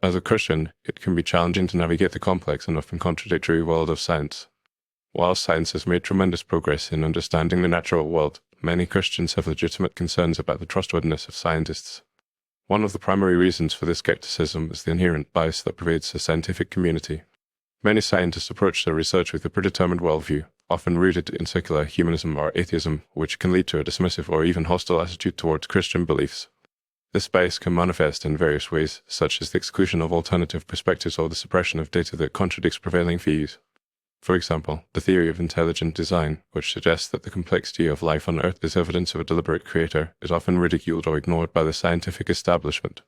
As a Christian, it can be challenging to navigate the complex and often contradictory world of science. While science has made tremendous progress in understanding the natural world, many Christians have legitimate concerns about the trustworthiness of scientists. One of the primary reasons for this skepticism is the inherent bias that pervades the scientific community. Many scientists approach their research with a predetermined worldview, often rooted in secular humanism or atheism, which can lead to a dismissive or even hostile attitude towards Christian beliefs. This bias can manifest in various ways, such as the exclusion of alternative perspectives or the suppression of data that contradicts prevailing views. For example, the theory of intelligent design, which suggests that the complexity of life on Earth is evidence of a deliberate creator, is often ridiculed or ignored by the scientific establishment.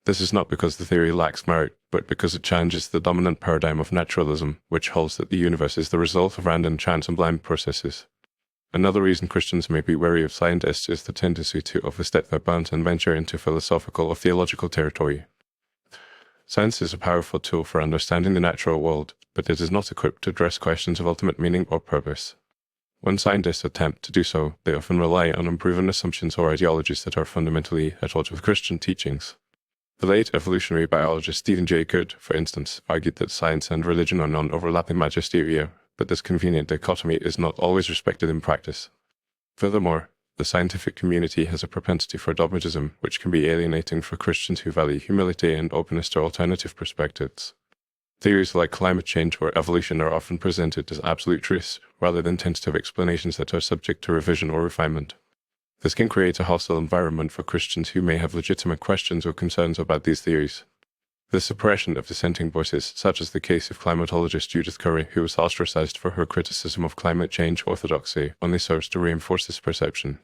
This is not because the theory lacks merit, but because it challenges the dominant paradigm of naturalism, which holds that the universe is the result of random chance and blind processes. Another reason Christians may be wary of scientists is the tendency to overstep their bounds and venture into philosophical or theological territory. Science is a powerful tool for understanding the natural world, but it is not equipped to address questions of ultimate meaning or purpose. When scientists attempt to do so, they often rely on unproven assumptions or ideologies that are fundamentally at odds with Christian teachings. The late evolutionary biologist Stephen Jay Gould, for instance, argued that science and religion are non-overlapping magisteria, but this convenient dichotomy is not always respected in practice. Furthermore, the scientific community has a propensity for dogmatism, which can be alienating for Christians who value humility and openness to alternative perspectives. Theories like climate change or evolution are often presented as absolute truths, rather than tentative explanations that are subject to revision or refinement. This can create a hostile environment for Christians who may have legitimate questions or concerns about these theories. The suppression of dissenting voices, such as the case of climatologist Judith Curry, who was ostracized for her criticism of climate change orthodoxy, only serves to reinforce this perception.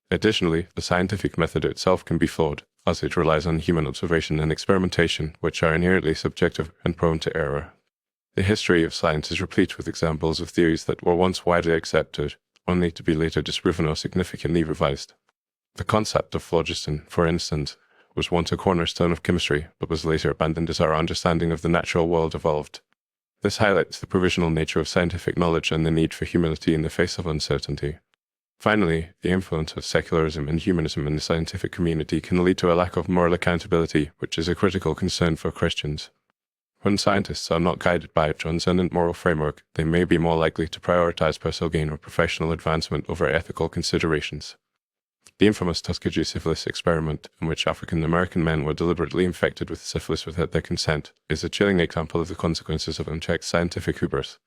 Additionally, the scientific method itself can be flawed, as it relies on human observation and experimentation, which are inherently subjective and prone to error. The history of science is replete with examples of theories that were once widely accepted, only to be later disproven or significantly revised. The concept of phlogiston, for instance, was once a cornerstone of chemistry, but was later abandoned as our understanding of the natural world evolved. This highlights the provisional nature of scientific knowledge and the need for humility in the face of uncertainty. Finally, the influence of secularism and humanism in the scientific community can lead to a lack of moral accountability, which is a critical concern for Christians. When scientists are not guided by a transcendent moral framework, they may be more likely to prioritize personal gain or professional advancement over ethical considerations. The infamous Tuskegee syphilis experiment, in which African-American men were deliberately infected with syphilis without their consent, is a chilling example of the consequences of unchecked scientific hubris.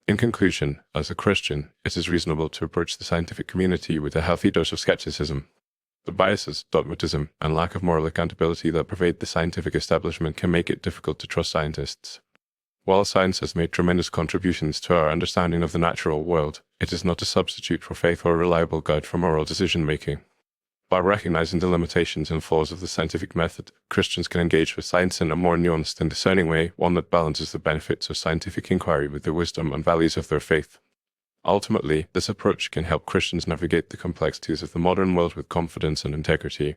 In conclusion, as a Christian, it is reasonable to approach the scientific community with a healthy dose of skepticism. The biases, dogmatism, and lack of moral accountability that pervade the scientific establishment can make it difficult to trust scientists. While science has made tremendous contributions to our understanding of the natural world, it is not a substitute for faith or a reliable guide for moral decision-making. By recognizing the limitations and flaws of the scientific method, Christians can engage with science in a more nuanced and discerning way, one that balances the benefits of scientific inquiry with the wisdom and values of their faith. Ultimately, this approach can help Christians navigate the complexities of the modern world with confidence and integrity.